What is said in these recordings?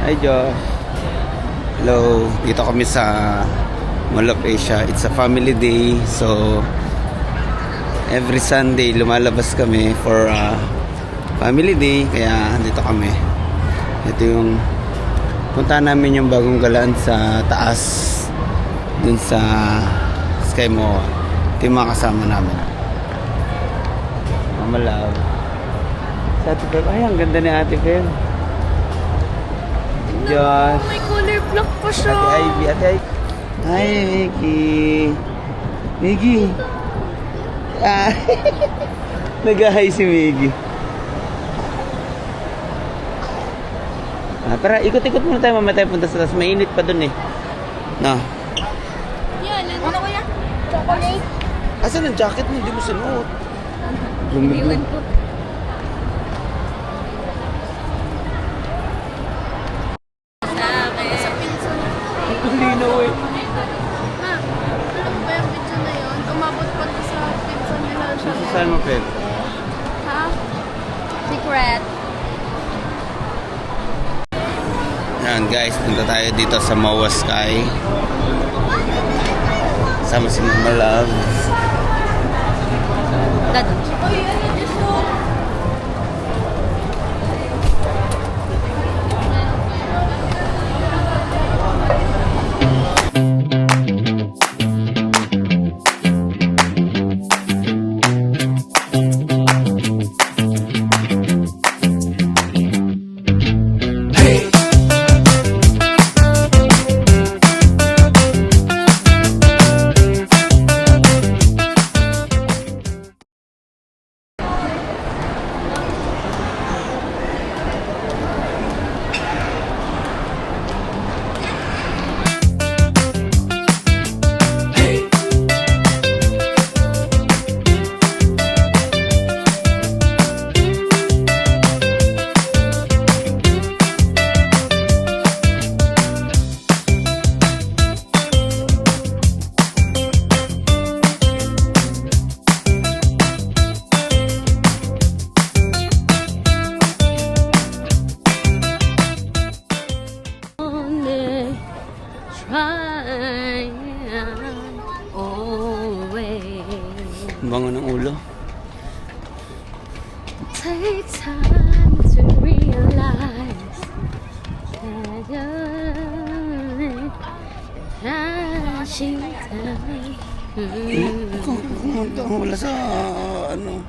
Hi Josh. Hello. Dito kami sa Mall of Asia. It's a family day. So every Sunday lumalabas kami for family day. Kaya dito kami. Ito yung punta namin yung bagong galaan sa taas. Dun sa Sky Moa. Ito yung mga kasama namin. Mama Love. Sa Ate Beb. Ay, ang ganda ni Ate Beb. Josh. May color block pa siya. Ate Ivy, Ate Ivy. Hi, Mickey. Mickey. Ah, nag-hi si Mickey. Tara, ikot-ikot muna tayo. Mamaya tayo punta sa taas. Mainit pa dun eh. No. Yan, ano kaya? Chocolate. Asan ang jacket mo? Hindi mo sinuot. Iwan ko. Ang linaw eh. Ma, alam mo ba yung video na yun? Umabot pa to sa pizza nila siya. Saan mo, Pep? Ha? Secret. Yan guys, punta tayo dito sa Moa Sky. Sama si Mama Love. Dad. Bango ng ulo. Take time to realize that you're crashing down. Kumunta wala sa ano.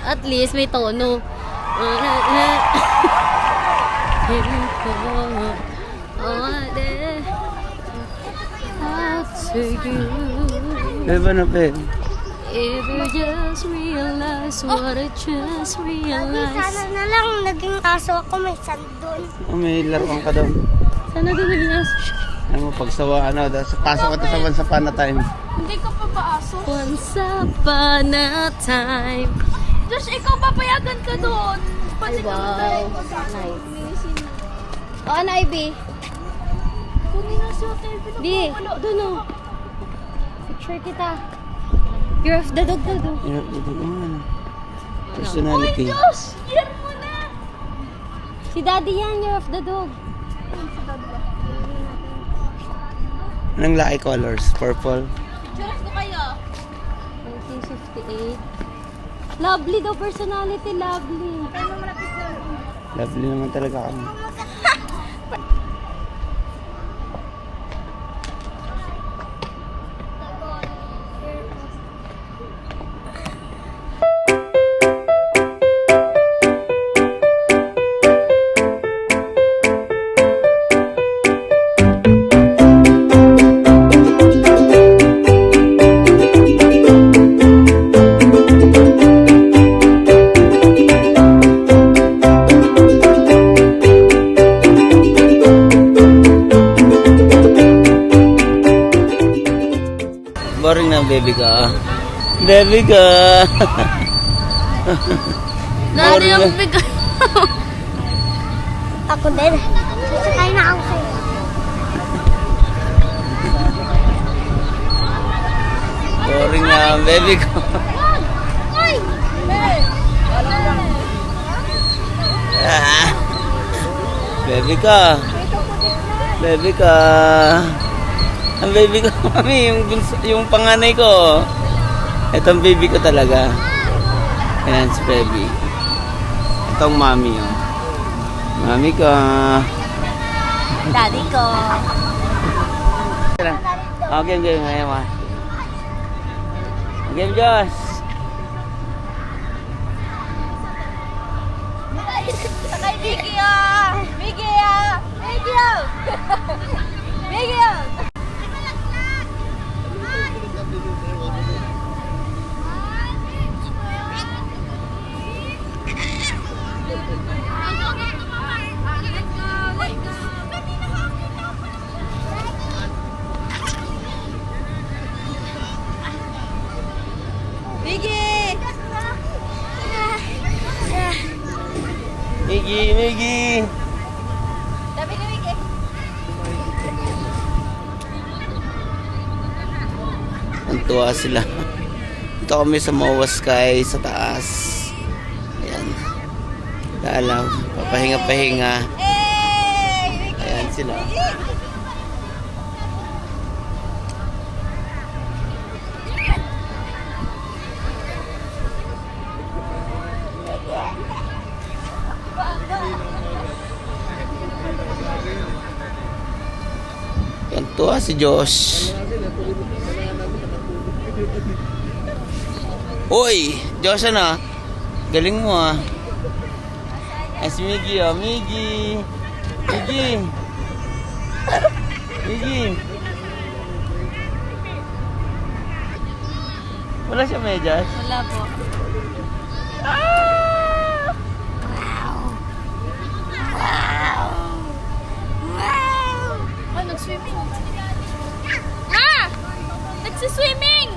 At least may tono. Beba na, Pep. If you just realize what I just realized. Sana na lang naging aso ako, may sandun. Oh, may laruan ka daw. Sana doon naging aso siya. Ano mo, pagsawa, ano, pasok ka sa Once Upon a Time. Hindi ka pa ba aso? Once upon a time. Josh, ikaw papayagan ka doon. Pati ka tayo. Nice. O, ano, Ivy? Kunin na siya, Ivy. Di. Doon o. Picture kita. Year of the dog daw. Yan, ito naman. Personality. Uy, Josh! Year mo na! Si Daddy yan, Year of the Dog. Anong lucky colors? Purple. Josh, ko kayo. 1958. Lovely daw, personality, lovely. Lovely naman talaga kami. Boring na, baby ka. Baby ka. Daddy, ang bigat. Ako din. Sasakay na ako sa'yo. Boring na, baby ko. Ay! Baby ka. Baby ka. Ang baby ko, mami, yung panganay ko. Ito ang baby ko talaga. Ayan si baby. Ito ang mami, oh. Mami ko. Daddy ko. Oh, game. Ngayon, ma. Game, Josh. Sakay Mickey ah! Mickey ah! Mickey ah! Mickey ah! Miggy. Sabi ni Mickey. Ang tuwa sila. Dito kami sa Moa Sky sa taas. Ayan. Dalaw. Papahinga-pahinga. Hey! Ayan sila. Yan tuwa si Josh. Uy! Josh ano? Galing mo ah. Ay si Miggy oh. Miggy! Wala siya medyas? Wala po. Oh, nag-swimming. Ma! Nagsiswimming!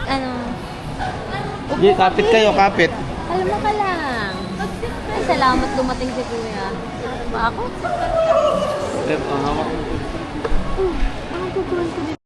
Ano? Sige, kapit kayo, kapit. Alam mo ka lang. Ay, salamat dumating si Kuya. Ba ako? Ang hawak. Ang tuturuan ko dito.